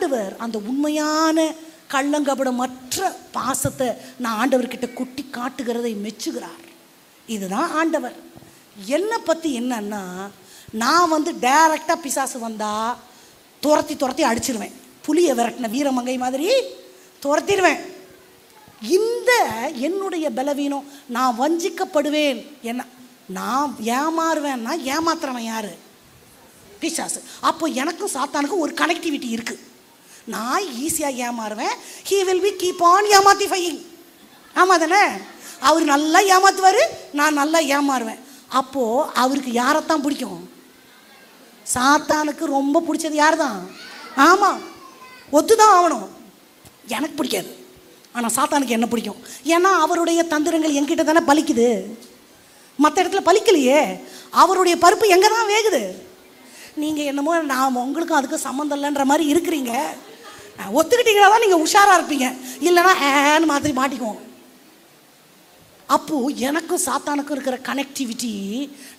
ஆண்டவர் அந்த உண்மையான கள்ளங்கபடமற்ற பாசத்தை நான் ஆண்டவர்கிட்ட கொட்டி காட்டுகிறதை மெச்சுகிறார். இதுதான் ஆண்டவர். என்னை பற்றி என்னன்னா, நான் டைரக்டாக பிசாசு வந்தால் துரத்தி அடிச்சிருவேன். புளியை விரட்டின வீரமங்கை மாதிரி துரத்திடுவேன். இந்த என்னுடைய பலவீனம், நான் வஞ்சிக்கப்படுவேன், என்ன நான் ஏமாறுவேன்னா ஏமாத்துறவன் யாரு? பிசாசு. அப்போ எனக்கும் சாத்தானுக்கும் ஒரு கனெக்டிவிட்டி இருக்குது. நான் ஈஸியாக ஏமாறுவேன். He will be keep on ஏமாத்திஃபையிங். ஆமாம் தானே? அவர் நல்லா ஏமாத்துவார், நான் நல்லா ஏமாறுவேன். அப்போது அவருக்கு யாரைத்தான் பிடிக்கும்? சாத்தானுக்கு ரொம்ப பிடிச்சது யார் தான்? ஆமாம், ஒத்துதான் ஆகணும். எனக்கு பிடிக்காது, ஆனால் சாத்தானுக்கு என்ன பிடிக்கும்? ஏன்னா அவருடைய தந்திரங்கள் என்கிட்ட தானே பலிக்குது, மற்ற இடத்துல பலிக்கலையே. அவருடைய பருப்பு எங்கே தான் வேகுது. நீங்கள் என்னமோ நான் உங்களுக்கும் அதுக்கும் சம்மந்தம் இல்லைன்ற மாதிரி இருக்கிறீங்க. ஒத்துக்கிட்டீங்கன்னா தான் நீங்கள் உஷாராக இருப்பீங்க, இல்லைனா ஏன்னு மாதிரி மாட்டிக்குவோம். அப்போது எனக்கும் சாத்தானுக்கும் இருக்கிற கனெக்டிவிட்டி,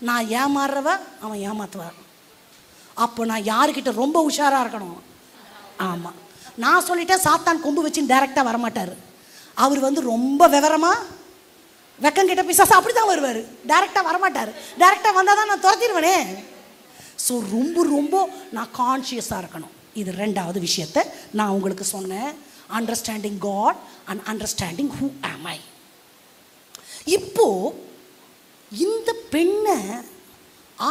நான் ஏமாறுறவ, அவன் ஏமாத்துவார். அப்போ நான் யாருக்கிட்ட ரொம்ப உஷாராக இருக்கணும்? ஆமாம், நான் சொல்லிட்டேன் சாத்தான் கொம்பு வச்சுன்னு டைரெக்டாக வரமாட்டார். அவர் ரொம்ப விவரமாக வெக்கங்கிட்ட பிசாசு அப்படி தான் வருவார், டைரெக்டாக வரமாட்டார். டைரெக்டாக வந்தால் தான் நான் துரத்திடுவேனே. ஸோ ரொம்ப நான் கான்ஷியஸாக இருக்கணும். இது ரெண்டாவது விஷயத்தை நான் உங்களுக்கு சொன்னேன். Understanding God and understanding who am I. இப்போ இந்த பெண்ணை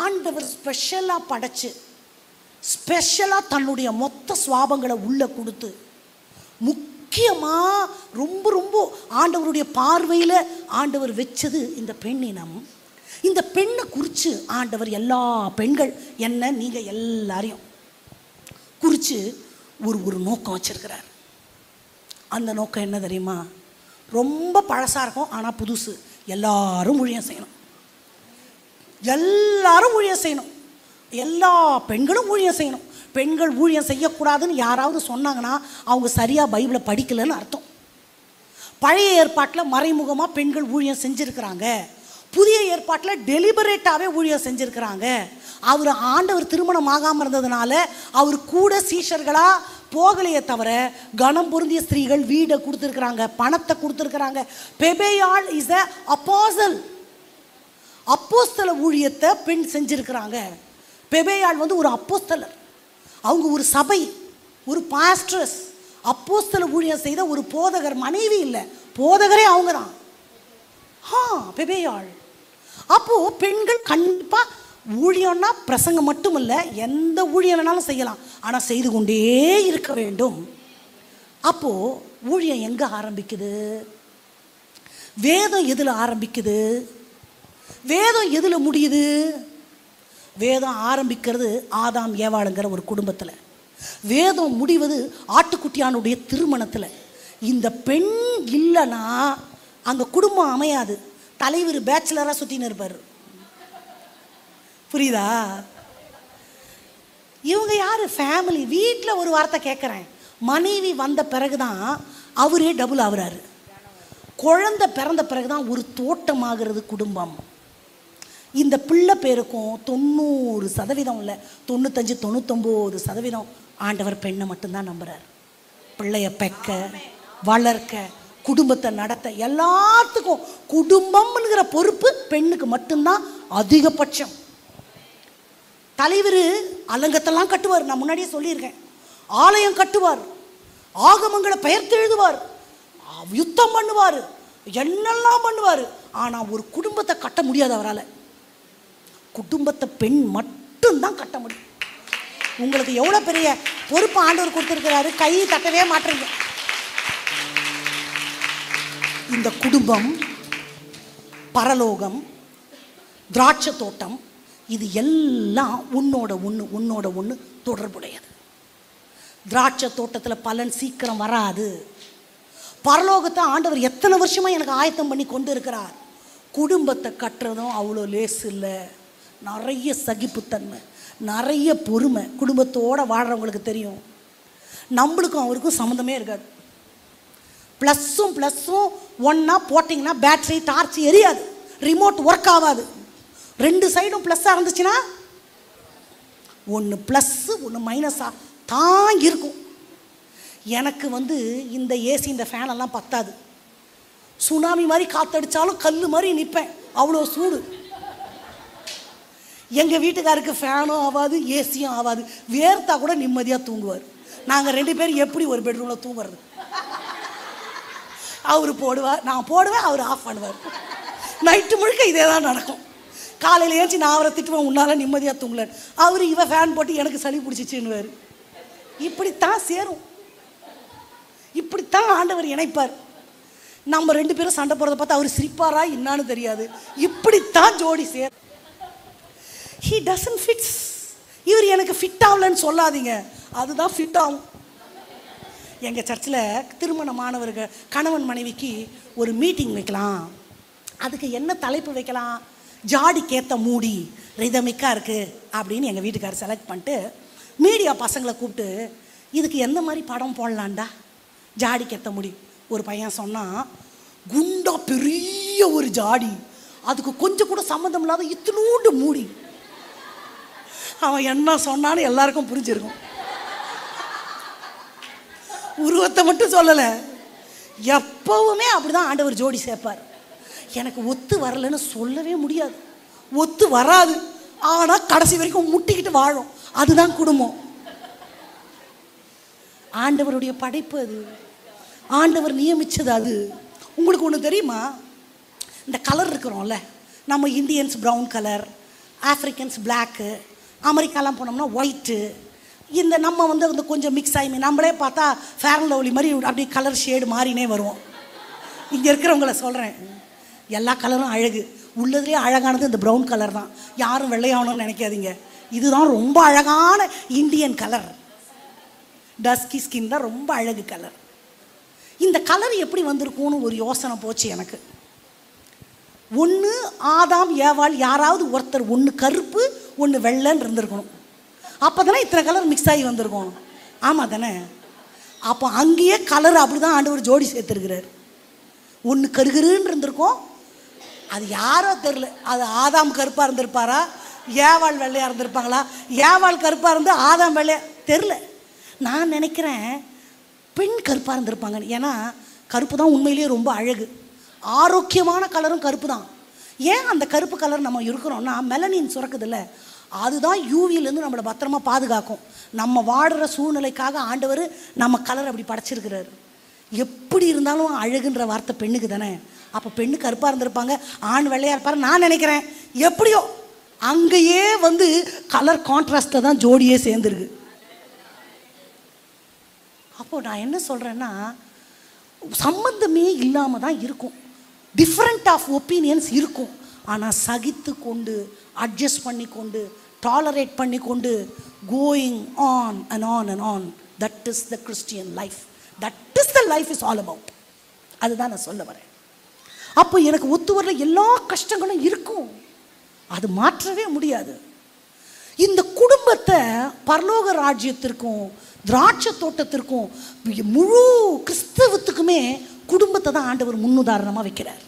ஆண்டவர் ஸ்பெஷலாக படைச்சு, ஸ்பெஷலாக தன்னுடைய மொத்த சுவாபங்களை உள்ளே கொடுத்து, முக்கியமாக ரொம்ப ஆண்டவருடைய பார்வையில் ஆண்டவர் வச்சது இந்த பெண்ணினம். இந்த பெண்ணை குறித்து ஆண்டவர் எல்லா பெண்கள் என்ன நீங்கள் எல்லாரையும் குறித்து ஒரு நோக்கம் வச்சிருக்கிறார். அந்த நோக்கம் என்ன தெரியுமா? ரொம்ப பழசாக இருக்கும், ஆனால் புதுசு. எல்லாரும் ஊழியம் செய்யணும், எல்லாரும் ஊழியம் செய்யணும், எல்லா பெண்களும் ஊழியம் செய்யணும். பெண்கள் ஊழியம் செய்யக்கூடாதுன்னு யாராவது சொன்னாங்கன்னா அவங்க சரியாக பைபிளை படிக்கலைன்னு அர்த்தம். பழைய ஏற்பாட்டில் மறைமுகமாக பெண்கள் ஊழியம் செஞ்சுருக்கிறாங்க, புதிய ஏற்பாட்டில் டெலிபரேட்டாகவே ஊழியம் செஞ்சுருக்கிறாங்க. அவர் ஆண்டவர் திருமணம் ஆகாமல் இருந்ததுனால அவர் கூட சீஷர்களாக போகலையே தவிர கனம் பொருந்திய ஸ்திரீகள் வீடை கொடுத்துருக்குறாங்க, பணத்தை கொடுத்துருக்குறாங்க. பெபேயாள் இஸ் அ அப்போஸ்தல். அப்போஸ்தல ஊழியத்தை பெண் செஞ்சுருக்கிறாங்க. பெபேயாள் ஒரு அப்போஸ்தலர், அவங்க ஒரு சபை, ஒரு பாஸ்ட்ரஸ். அப்போஸ்தல ஊழியம் செய்த ஒரு போதகர், மனைவி இல்லை, போதகரே அவங்க தான். பெபேயாள். அப்போது பெண்கள் கண்டிப்பாக ஊழியம்னா பிரசங்கம் மட்டும் இல்லை, எந்த ஊழியம் வேணாலும் செய்யலாம், ஆனால் செய்து கொண்டே இருக்க வேண்டும். அப்போது ஊழியம் எங்கே ஆரம்பிக்குது? வேதம் எதில் ஆரம்பிக்குது? வேதம் எதில் முடியுது? வேதம் ஆரம்பிக்கிறது ஆதாம் ஏவாளுங்கிற ஒரு குடும்பத்தில், வேதம் முடிவது ஆட்டுக்குட்டியானுடைய திருமணத்தில். இந்த பெண் இல்லைன்னா அங்கே குடும்பம் அமையாது. தலைவர் பேச்சுலராக சுற்றின்னு இருப்பார். புரியுதா? இவங்க யார்? ஃபேமிலி. வீட்டில் ஒரு வார்த்தை கேட்குறேன், மனைவி வந்த பிறகு தான் அவரே டபுள் ஆகுறாரு. குழந்தை பிறந்த பிறகு தான் ஒரு தோட்டமாகிறது குடும்பம். இந்த பிள்ளை பேருக்கும் 90% இல்லை, 95-99% ஆண்டவர் பெண்ணை மட்டும்தான் நம்புகிறார். பிள்ளைய பெக்க, வளர்க்க, குடும்பத்தை நடத்த, எல்லாத்துக்கும் குடும்பம்ங்கிற பொறுப்பு பெண்ணுக்கு மட்டும்தான் அதிகபட்சம். தலைவர் அலங்கத்தெல்லாம் கட்டுவார், நான் முன்னாடியே சொல்லியிருக்கேன். ஆலயம் கட்டுவார், ஆகமங்களை பெயர்த்து எழுதுவார், யுத்தம் பண்ணுவார், என்னெல்லாம் பண்ணுவார். ஆனால் ஒரு குடும்பத்தை கட்ட முடியாது அவரால். குடும்பத்தை பெண் மட்டும்தான் கட்ட முடியும். உங்களுக்கு எவ்வளோ பெரிய பொறுப்பு ஆண்டவர் கொடுத்துருக்கிறாரு, கை தட்டவே மாட்டீங்க. இந்த குடும்பம், பரலோகம், திராட்சை தோட்டம், இது எல்லாம் உன்னோட ஒன்று தொடர்புடையது. திராட்சை தோட்டத்தில் பலன் சீக்கிரம் வராது. பரலோகத்தை ஆண்டவர் எத்தனை வருஷமாக எனக்கு ஆயத்தம் பண்ணி கொண்டு இருக்கிறார். குடும்பத்தை கட்டுறதும் அவ்வளோ லேஸ் இல்லை. நிறைய சகிப்புத்தன்மை, நிறைய பொறுமை. குடும்பத்தோடு வாழ்கிறவங்களுக்கு தெரியும், நம்மளுக்கும் அவருக்கும் சம்மந்தமே இருக்காது. ப்ளஸ்ஸும் ஒன்றா போட்டிங்கன்னா பேட்ரி டார்ச் எரியாது, ரிமோட் ஒர்க் ஆகாது. 2 சைடும் ப்ளஸ்ஸாக இருந்துச்சுன்னா ஒன்று ப்ளஸ்ஸு ஒன்று மைனஸாக தான் இருக்கும். எனக்கு வந்து இந்த ஏசி இந்த ஃபேனெல்லாம் பத்தாது. சுனாமி மாதிரி காற்றடிச்சாலும் கல் மாதிரி நிற்பேன், அவ்வளோ சூடு. எங்கள் வீட்டுக்காருக்கு ஃபேனும் ஆகாது, ஏசியும் ஆகாது. வேர்த்தா கூட நிம்மதியாக தூங்குவார். நாங்கள் 2 பேரும் எப்படி ஒரு பெட்ரூமில் தூங்குறது? அவர் போடுவார், நான் போடுவேன், அவர் ஆஃப் பண்ணுவார். நைட்டு முழுக்க இதே தான் நடக்கும். காலையில் ஏஞ்சி நான் அவரை திட்டுவேன், உன்னால் நிம்மதியாக தூங்கல. அவர் இவன் ஃபேன் போட்டு எனக்கு சளி பிடிச்சிச்சுன்னுவார். இப்படித்தான் சேரும், இப்படித்தான் ஆண்டவர் இணைப்பார். நம்ம 2 பேரும் சண்டை போடுறத பார்த்து அவர் சிரிப்பாரா என்னான்னு தெரியாது. இப்படித்தான் ஜோடி சேரும். He doesn't fits. இவர் எனக்கு ஃபிட் ஆகலன்னு சொல்லாதீங்க, அதுதான் ஃபிட் ஆகும். எங்கள் சர்ச்சில் திருமணமானவர்கள் கணவன் மனைவிக்கு ஒரு மீட்டிங் வைக்கலாம். அதுக்கு என்ன தலைப்பு வைக்கலாம்? ஜாடிக்கேற்ற மூடி ரிதமிக்காக இருக்குது அப்படின்னு எங்கள் வீட்டுக்காரர் செலக்ட் பண்ணிட்டு மீடியா பசங்களை கூப்பிட்டு இதுக்கு எந்த மாதிரி படம் போடலான்டா, ஜாடிக்கேற்ற மூடி. ஒரு பையன் சொன்னான், குண்டா பெரிய ஒரு ஜாடி, அதுக்கு கொஞ்சம் கூட சம்மந்தம் இல்லாத இத்தினூண்டு மூடி. அவன் என்ன சொன்னான்னு எல்லாருக்கும் புரிஞ்சிருக்கும். உருவத்தை மட்டும் சொல்லலை, எப்பவுமே அப்படிதான் ஆண்டவர் ஜோடி சேர்ப்பார். எனக்கு ஒத்து வரலன்னு சொல்லவே முடியாது, ஒத்து வராது. ஆனால் கடைசி வரைக்கும் முட்டிக்கிட்டு வாழும், அதுதான் குடும்பம். ஆண்டவருடைய படைப்பு அது, ஆண்டவர் நியமிச்சது அது. உங்களுக்கு ஒன்று தெரியுமா? இந்த கலர் இருக்கிறோம்ல, நம்ம Indians brown colour, Africans black, அமெரிக்காலாம் போனோம்னா ஒயிட்டு, இந்த நம்ம வந்து வந்து கொஞ்சம் மிக்ஸ் ஆகி நம்மளே பார்த்தா ஃபேர் அண்ட் லவ்லி மாதிரி அப்படி கலர் ஷேடு மாறினே வருவோம். இங்கே இருக்கிறவங்கள சொல்கிறேன், எல்லா கலரும் அழகு, உள்ளதுலேயே அழகானது இந்த ப்ரௌன் கலர் தான். யாரும் வெள்ளையாகணும்னு நினைக்காதீங்க, இதுதான் ரொம்ப அழகான இந்தியன் கலர். டஸ்கி ஸ்கின் தான் ரொம்ப அழகு கலர். இந்த கலர் எப்படி வந்திருக்கும்னு ஒரு யோசனை போச்சு எனக்கு. ஒன்று ஆதாம் ஏவாள் யாராவது ஒருத்தர் ஒன்று கருப்பு ஒன்று வெள்ளைன்னு இருந்திருக்கணும், அப்போ தானே இத்தனை கலர் மிக்ஸ் ஆகி வந்திருக்கும். ஆமாம் தானே? அப்போ அங்கேயே கலர் அப்படி தான் ஆண்டவர் ஜோடி சேர்த்துருக்கிறார். ஒன்று கருகருன்னு இருந்திருக்கும், அது யாரோ தெரில, அது ஆதாம் கருப்பாக இருந்திருப்பாரா, ஏவாள் வெள்ளையாக இருந்திருப்பாங்களா, ஏவாள் கருப்பாக இருந்து ஆதாம் வெள்ளையா தெரில. நான் நினைக்கிறேன் பெண் கருப்பாக இருந்திருப்பாங்க. ஏன்னா கருப்பு தான் உண்மையிலேயே ரொம்ப அழகு, ஆரோக்கியமான கலரும் கருப்பு தான். ஏன் அந்த கருப்பு கலர் நம்ம இருக்கிறோம்னா மெலனின் சுரக்குதில்ல, அதுதான் யூவிலேருந்து நம்மளை பத்திரமா பாதுகாக்கும். நம்ம வாடுற சூழ்நிலைக்காக ஆண்டவர் நம்ம கலர் அப்படி படைச்சிருக்கிறாரு. எப்படி இருந்தாலும் அழகுன்ற வார்த்தை பெண்ணுக்கு தானே. அப்போ பெண்ணு கருப்பாக இருந்திருப்பாங்க, ஆண் வெள்ளையாக இருப்பார் நான் நினைக்கிறேன். எப்படியோ அங்கேயே வந்து கலர் கான்ட்ராஸ்டில் தான் ஜோடியே சேர்ந்துருக்கு. அப்போது நான் என்ன சொல்கிறேன்னா, சம்பந்தமே இல்லாமல் தான் இருக்கும், டிஃப்ரெண்ட் ஆஃப் ஒப்பீனியன்ஸ் இருக்கும். ஆனால் சகித்து கொண்டு அட்ஜஸ்ட் பண்ணி கொண்டு டாலரேட் பண்ணி கொண்டு going on and on and on, that is the Christian life. That is the life is all about. அதுதான் நான் சொல்ல வரேன். அப்போ எனக்கு ஒத்து வரல எல்லா கஷ்டங்களும் இருக்கும், அது மாற்றவே முடியாது. இந்த குடும்பத்தை பரலோக ராஜ்யத்திற்கும் திராட்சை தோட்டத்திற்கும் முழு கிறிஸ்தவத்துக்குமே குடும்பத்தை தான் ஆண்டவர் முன்னுதாரணமாக வைக்கிறார்.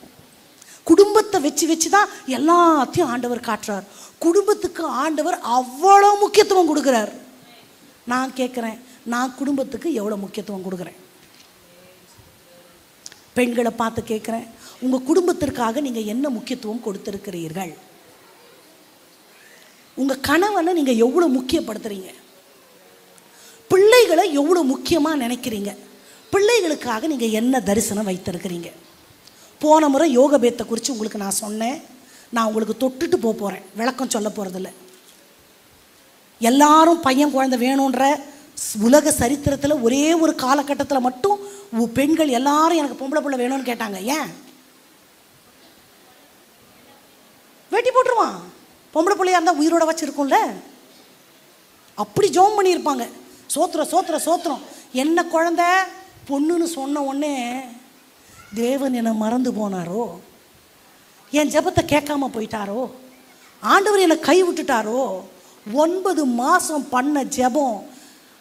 குடும்பத்தை வச்சு தான் எல்லாத்தையும் ஆண்டவர் காட்டுறார். குடும்பத்துக்கு ஆண்டவர் அவ்வளோ முக்கியத்துவம் கொடுக்குறார். நான் கேட்குறேன், நான் குடும்பத்துக்கு எவ்வளோ முக்கியத்துவம் கொடுக்குறேன்? பெண்களை பார்த்து கேட்குறேன், உங்கள் குடும்பத்திற்காக நீங்கள் என்ன முக்கியத்துவம் கொடுத்துருக்கிறீர்கள்? உங்கள் கணவனை நீங்கள் எவ்வளோ முக்கியப்படுத்துகிறீங்க? பிள்ளைகளை எவ்வளோ முக்கியமாக நினைக்கிறீங்க? பிள்ளைகளுக்காக நீங்கள் என்ன தரிசனம் வைத்திருக்கிறீங்க? போன முறை யோக பேத்தை குறித்து உங்களுக்கு நான் சொன்னேன், நான் உங்களுக்கு தொட்டுட்டு போகிறேன், விளக்கம் சொல்ல போகிறதில்ல. எல்லாரும் பையன் குழந்தை வேணுன்ற உலக சரித்திரத்தில் ஒரே ஒரு காலகட்டத்தில் மட்டும் பெண்கள் எல்லாரும் எனக்கு பொம்பளை பிள்ளை வேணும்னு கேட்டாங்க. ஏன்? வெட்டி போட்டுருவான், பொம்பளை பிள்ளையாக இருந்தால் உயிரோட வச்சுருக்கும்ல. அப்படி ஜோம் பண்ணியிருப்பாங்க, சோத்திரம் சோத்திரம் சோத்திரம். என்ன குழந்தை பொண்ணுன்னு சொன்ன உடனே தேவன் என்னை மறந்து போனாரோ, என் ஜெபத்தை கேட்காம போயிட்டாரோ, ஆண்டவர் என்னை கை விட்டுட்டாரோ. 9 மாதம் பண்ண ஜெபம்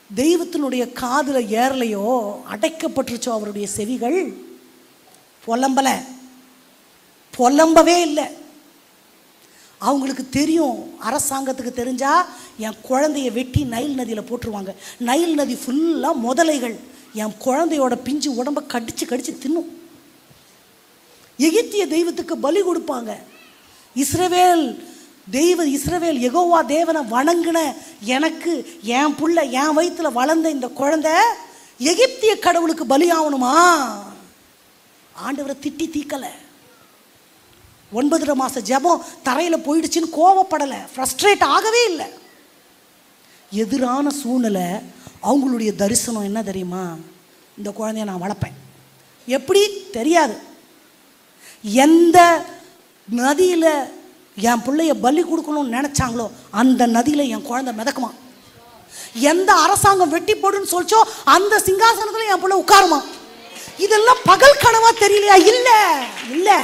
தெய்வத்தினுடைய காதில் ஏறலையோ, அடைக்கப்பட்டுருச்சோ அவருடைய செவிகள். புலம்பவே இல்லை. அவங்களுக்கு தெரியும், அரசாங்கத்துக்கு தெரிஞ்சால் என் குழந்தைய வெட்டி நைல் நதியில் போட்டுருவாங்க. நைல் நதி ஃபுல்லாக முதலைகள், என் குழந்தையோட பிஞ்சு உடம்பை கடிச்சு கடிச்சு தின்னும். எகிப்திய தெய்வத்துக்கு பலி கொடுப்பாங்க. இஸ்ரவேல் யெகோவா தேவனை வணங்கின எனக்கு, என் புள்ள என் வயிற்றுல வளர்ந்த இந்த குழந்தை எகிப்திய கடவுளுக்கு பலி ஆகணுமா? ஆண்டவரை திட்டி தீக்கலை. 9 மாத ஜெபம் தரையில் போயிடுச்சுன்னு கோவப்படலை, ஃப்ரஸ்ட்ரேட் ஆகவே இல்லை. எதிரான சூழ்நிலை. அவங்களுடைய தரிசனம் என்ன தெரியுமா? இந்த குழந்தைய நான் வளர்ப்பேன். எப்படி தெரியாது. எந்த நதியில் என் பிள்ளைய பலி கொடுக்கணும்னு நினச்சாங்களோ அந்த நதியில் என் குழந்தை மிதக்குமா. எந்த அரசாங்கம் வெட்டி போடுன்னு சொல்லிச்சோ அந்த சிங்காசனத்தில் என் பிள்ளை உட்காருமா. இதெல்லாம் பகல் கனவா தெரியலையா? இல்லை இல்லை.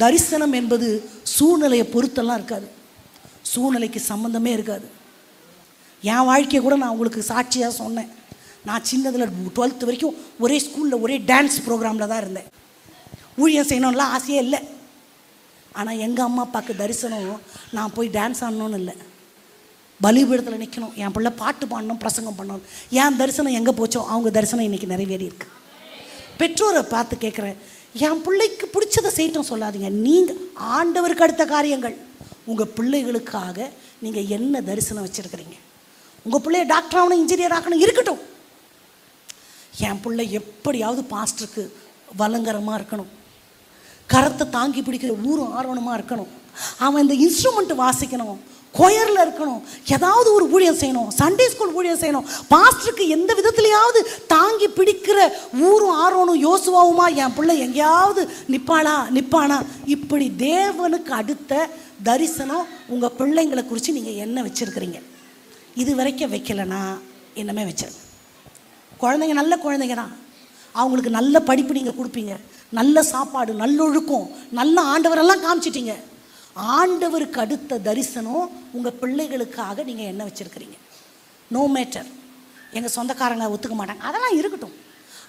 தரிசனம் என்பது சூழ்நிலையை பொறுத்தெல்லாம் இருக்காது, சூழ்நிலைக்கு சம்பந்தமே இருக்காது. என் வாழ்க்கையை கூட நான் உங்களுக்கு சாட்சியாக சொன்னேன். நான் சின்னதில் 12th வரைக்கும் ஒரே ஸ்கூலில் ஒரே டான்ஸ் ப்ரோக்ராமில் தான் இருந்தேன். ஊழியம் செய்யணும்லாம் ஆசையே இல்லை. ஆனால் எங்கள் அம்மா அப்பாவுக்கு தரிசனம் நான் போய் டான்ஸ் ஆடணும்னு இல்லை, பலிபீடத்தில் நிற்கணும், என் பிள்ளை பாட்டு பாடணும், பிரசங்கம் பண்ணணும். என் தரிசனம் எங்கே போச்சோ அவங்க தரிசனம் இன்றைக்கி நிறைவேறி இருக்கு. பெற்றோரை பார்த்து கேட்குறேன், என் பிள்ளைக்கு பிடிச்சதை செய்யட்டும் சொல்லாதீங்க. நீங்கள் ஆண்டவருக்கு அடுத்த காரியங்கள். உங்கள் பிள்ளைகளுக்காக நீங்கள் என்ன தரிசனம் வச்சுருக்கிறீங்க? உங்கள் பிள்ளைய டாக்டர் ஆகணும், இன்ஜினியர் ஆகணும், இருக்கட்டும். என் பிள்ளை எப்படியாவது பாஸ்டருக்கு வலங்கரமாக இருக்கணும், கரத்தை தாங்கி பிடிக்கிற ஊரும் ஆர்வனமாக இருக்கணும், அவன் இந்த இன்ஸ்ட்ருமெண்ட் வாசிக்கணும், கொயரில் இருக்கணும், ஏதாவது ஒரு ஊழியம் செய்யணும், சண்டே ஸ்கூல் ஊழியம் செய்யணும், பாஸ்டருக்கு எந்த விதத்துலையாவது தாங்கி பிடிக்கிற ஊரும் ஆர்வனும் யோசுவாவுமா என் பிள்ளை எங்கேயாவது நிற்பானா. இப்படி தேவனுக்கு அடுத்த தரிசனம் உங்கள் பிள்ளைங்களை குறித்து நீங்கள் என்ன வச்சுருக்கிறீங்க? இது வரைக்கும் வைக்கலைன்னா என்னமே வச்சிருங்க. குழந்தைங்க நல்ல குழந்தைங்க தான், அவங்களுக்கு நல்ல படிப்பு நீங்கள் கொடுப்பீங்க, நல்ல சாப்பாடு, நல்லொழுக்கம், நல்ல ஆண்டவரெல்லாம் காமிச்சிட்டீங்க. ஆண்டவருக்கு அடுத்த தரிசனம் உங்கள் பிள்ளைகளுக்காக நீங்கள் என்ன வச்சுருக்கிறீங்க? No matter. எங்கள் சொந்தக்காரங்க ஒத்துக்க மாட்டாங்க, அதெல்லாம் இருக்கட்டும்,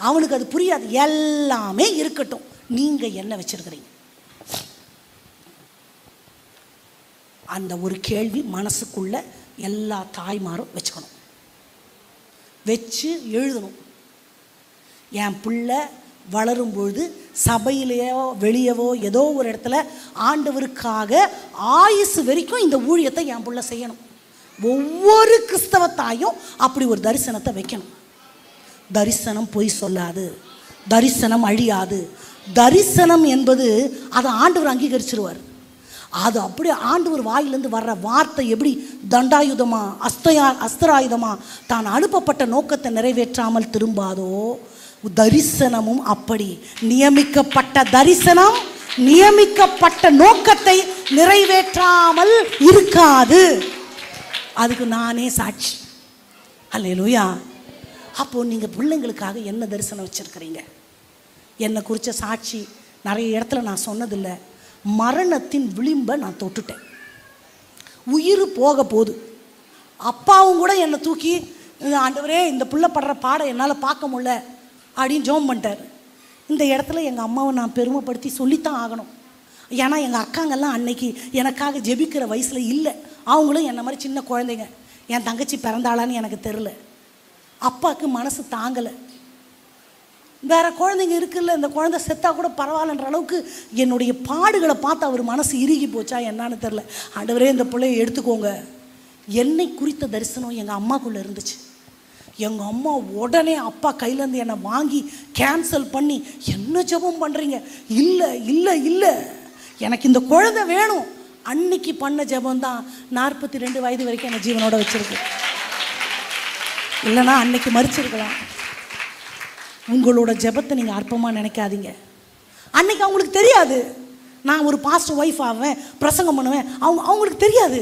அவனுக்கு அது புரியாது, எல்லாமே இருக்கட்டும். நீங்கள் என்ன வச்சுருக்கிறீங்க? அந்த ஒரு கேள்வி மனசுக்குள்ள எல்லா தாய்மாரும் வச்சுக்கணும், வச்சு எழுதணும். என் பிள்ளை வளரும்பொழுது சபையிலேயோ வெளியவோ ஏதோ ஒரு இடத்துல ஆண்டவருக்காக ஆயுசு வரைக்கும் இந்த ஊழியத்தை என் பிள்ளை செய்யணும். ஒவ்வொரு கிறிஸ்தவ தாயும் அப்படி ஒரு தரிசனத்தை வைக்கணும். தரிசனம் பொய் சொல்லாது, தரிசனம் அழியாது. தரிசனம் என்பது அதை ஆண்டவர் அங்கீகரிச்சிருவார். அது அப்படியே ஆண்டவர் வாயிலிருந்து வர்ற வார்த்தை எப்படி தண்டாயுதமா அஸ்திராயுதமா தான் அனுப்பப்பட்ட நோக்கத்தை நிறைவேற்றாமல் திரும்பாதோ, தரிசனமும் அப்படி. நியமிக்கப்பட்ட தரிசனம் நியமிக்கப்பட்ட நோக்கத்தை நிறைவேற்றாமல் இருக்காது. அதுக்கு நானே சாட்சி. அல்லேலூயா. அப்போ நீங்கள் பிள்ளைங்களுக்காக என்ன தரிசனம் வச்சுருக்கிறீங்க? என்னை குறித்த சாட்சி நிறைய இடத்துல நான் சொன்னதில்லை. மரணத்தின் விளிம்பை நான் தொட்டுட்டேன். உயிர் போக போகுது. அப்பாவும் கூட என்னை தூக்கி, ஆண்டவரே இந்த புள்ள படுற பாடம் என்னால் பார்க்க முடியல அப்படின்னு ஜோம் பண்ணிட்டார். இந்த இடத்துல எங்கள் அம்மாவை நான் பெருமைப்படுத்தி சொல்லித்தான் ஆகணும். ஏன்னா எங்கள் அக்காங்கெல்லாம் அன்னைக்கு எனக்காக ஜெபிக்கிற வயசில் இல்லை. அவங்களும் என்ன மாதிரி சின்ன குழந்தைங்க. என் தங்கச்சி பிறந்தாளான்னு எனக்கு தெரில. அப்பாவுக்கு மனசு தாங்கலை. வேறு குழந்தைங்க இருக்குல்ல, இந்த குழந்தை செத்தா கூட பரவாயில்லன்ற அளவுக்கு என்னுடைய பாடுகளை பார்த்து அவர் மனசு இறுகி போச்சா என்னான்னு தெரில. ஆண்டவரே இந்த பிள்ளைய எடுத்துக்கோங்க. என்னை குறித்த தரிசனம் எங்கள் அம்மாக்குள்ளே இருந்துச்சு. எங்கள் அம்மா உடனே அப்பா கையிலேருந்து என்னை வாங்கி கேன்சல் பண்ணி, என்ன ஜெபம் பண்ணுறீங்க? இல்லை இல்லை இல்லை, எனக்கு இந்த குழந்தை வேணும். அன்னைக்கு பண்ண ஜெபம் தான் 42 வயது வரைக்கும் என்னை ஜீவனோட வச்சுருக்கு. இல்லைனா அன்னைக்கு மறிச்சிருக்கலாம். உங்களோட ஜெபத்தை நீங்கள் அற்பமாக நினைக்காதீங்க. அன்னைக்கு அவங்களுக்கு தெரியாது நான் ஒரு பாஸ்டர் ஒய்ஃப் ஆவேன், பிரசங்கம் பண்ணுவேன், அவங்களுக்கு தெரியாது.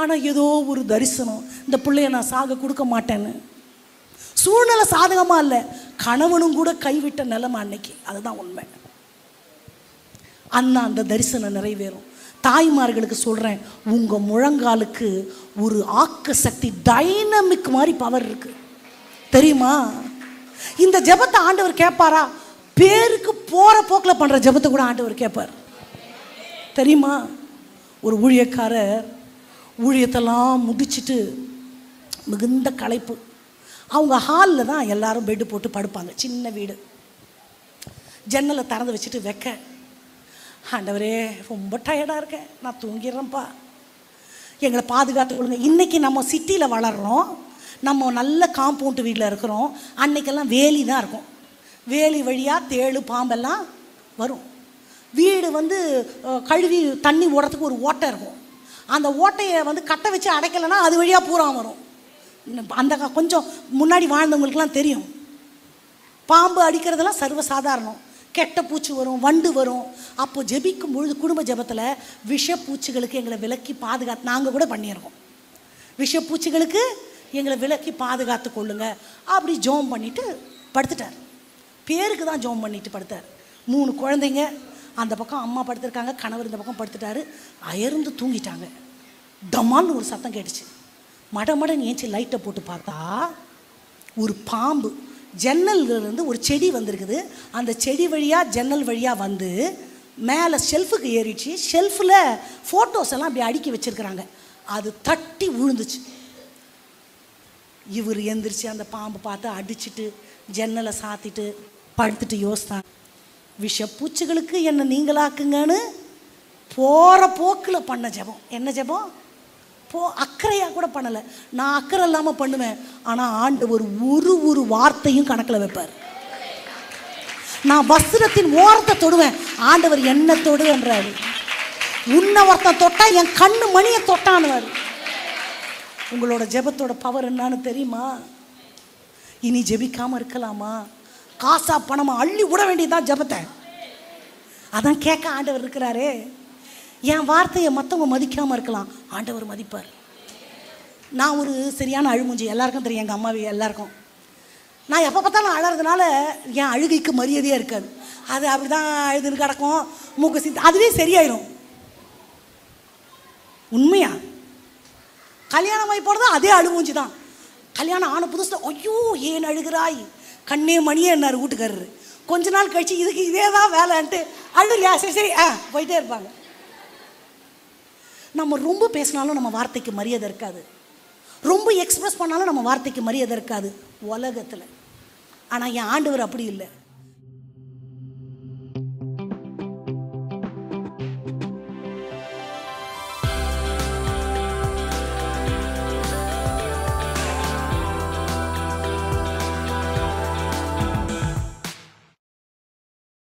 ஆனால் ஏதோ ஒரு தரிசனம், இந்த பிள்ளைய நான் சாக கொடுக்க மாட்டேன்னு. சூழ்நிலை சாதகமாக இல்லை, கணவனும் கூட கைவிட்ட நிலைமை அன்னைக்கு. அதுதான் உண்மை. அந்த தரிசனம் நிறைவேறும். தாய்மார்களுக்கு சொல்கிறேன், உங்கள் முழங்காலுக்கு ஒரு ஆக்க சக்தி, டைனமிக் மாதிரி பவர் இருக்குது தெரியுமா? இந்த ஜெபத்தை ஆண்டவர் கேட்பாரா? பேருக்கு போகிற போக்கில் பண்ணுற ஜெபத்தை கூட ஆண்டவர் கேட்பார் தெரியுமா? ஒரு ஊழியக்காரர் ஊழியத்தெல்லாம் முடிச்சுட்டு மிகுந்த களைப்பு, அவங்க ஹாலில் தான் எல்லாரும் பெட்டு போட்டு படுப்பாங்க. சின்ன வீடு. ஜன்னலை திறந்து வச்சுட்டு வைக்க, ஆண்டவரே ரொம்ப டயர்டாக இருக்கேன், நான் தூங்கிடுறேன்ப்பா, எங்களை பாதுகாத்து கொடுங்க. இன்றைக்கி நம்ம சிட்டியில் வளர்கிறோம், நம்ம நல்ல காம்பவுண்டு வீட்டில் இருக்கிறோம். அன்றைக்கெல்லாம் வேலி தான் இருக்கும். வேலி வழியாக தேளு பாம்பெல்லாம் வரும். வீடு கழுவி தண்ணி ஓடுறதுக்கு ஒரு ஓட்டை இருக்கும். அந்த ஓட்டையை கட்டை வச்சு அடைக்கலைன்னா அது வழியாக பூரா வரும். அந்த கொஞ்சம் முன்னாடி வாழ்ந்தவங்களுக்கெல்லாம் தெரியும். பாம்பு அடிக்கிறதெல்லாம் சர்வசாதாரணம். கெட்ட பூச்சி வரும், வண்டு வரும். அப்போது ஜெபிக்கும் பொழுது குடும்ப ஜெபத்தில் விஷப்பூச்சிகளுக்கு எங்களை விலக்கி பாதுகாத்து, நாங்கள் கூட பண்ணியிருக்கோம், விஷப்பூச்சிகளுக்கு எங்களை விலக்கி பாதுகாத்து கொள்ளுங்க அப்படி ஜோம் பண்ணிவிட்டு படுத்துட்டார். பேருக்கு தான் ஜோம் பண்ணிட்டு படுத்தார். 3 குழந்தைங்க அந்த பக்கம் அம்மா படுத்திருக்காங்க, கணவர் இந்த பக்கம் படுத்துட்டாரு. அயர்ந்து தூங்கிட்டாங்க. டமால்னு ஒரு சத்தம் கேட்டுச்சு. மடமடன்னு ஏஞ்சி லைட்டை போட்டு பார்த்தா ஒரு பாம்பு ஜன்னல்லேருந்து ஒரு செடி வந்திருக்குது. அந்த செடி வழியாக ஜன்னல் வழியாக மேலே ஷெல்ஃபுக்கு ஏறிடுச்சு. ஷெல்ஃபில் ஃபோட்டோஸ் எல்லாம் அப்படி அடுக்கி வச்சுருக்குறாங்க. அது தட்டி விழுந்துச்சு. இவர் எந்திரிச்சு அந்த பாம்பு பார்த்து அடிச்சுட்டு ஜன்னலை சாத்திட்டு படுத்துட்டு யோசித்தான், விஷப்பூச்சிகளுக்கு என்னை நீங்களாக்குங்கன்னு போகிற போக்கில் பண்ண ஜெபம். என்ன ஜெபம்? அக்கறையாக கூட பண்ணலை. நான் அக்கறை இல்லாமல் பண்ணுவேன், ஆனால் ஆண்டவர் ஒரு வார்த்தையும் கணக்கில் வைப்பார். நான் வஸ்திரத்தின் ஓரத்தை தொடுவேன், ஆண்டவர் என்ன தொடுன்றாரு. உன்னை ஒருத்தன் தொட்டா என் கண்ணு மணியை தொட்டான்வார். உங்களோட ஜெபத்தோட பவர் என்னன்னு தெரியுமா? இனி ஜெபிக்காமல் இருக்கலாமா? காசா பணமா அள்ளி விட வேண்டியதுதான் ஜெபத்தை. அதான் கேட்க ஆண்டவர் இருக்கிறாரே. என் வார்த்தையை மற்றவங்க மதிக்காமல் இருக்கலாம், ஆண்டவர் மதிப்பார். நான் ஒரு சரியான அழுமூஞ்சி, எல்லாருக்கும் தெரியும், எங்கள் அம்மாவே எல்லாருக்கும். நான் எப்போ பார்த்தாலும் அழறதுனால என் அழுகைக்கு மரியாதையாக இருக்காது. அது அப்படி தான் அழுதுன்னு கிடக்கும், மூக்கு சித்து, அதுவே சரியாயிடும். உண்மையா கல்யாணம் ஆகி போனது அதே அழுமூஞ்சி தான். கல்யாணம் ஆன புதுசில் ஐயோ ஏன் அழுகிறாய் கண்ணே மணியே என்னார் வீட்டுக்காரரு. கொஞ்ச நாள் கழிச்சு இதுக்கு இதே தான் வேலைன்ட்டு அழுறியா, சரி சரி போயிட்டே இருப்பாங்க. நம்ம ரொம்ப பேசினாலும் நம்ம வார்த்தைக்கு மரியாதை இருக்காது, ரொம்ப எக்ஸ்பிரஸ் பண்ணாலும் நம்ம வார்த்தைக்கு மரியாதை இருக்காது உலகத்தில். ஆனால் என் ஆண்டவர் அப்படி இல்லை.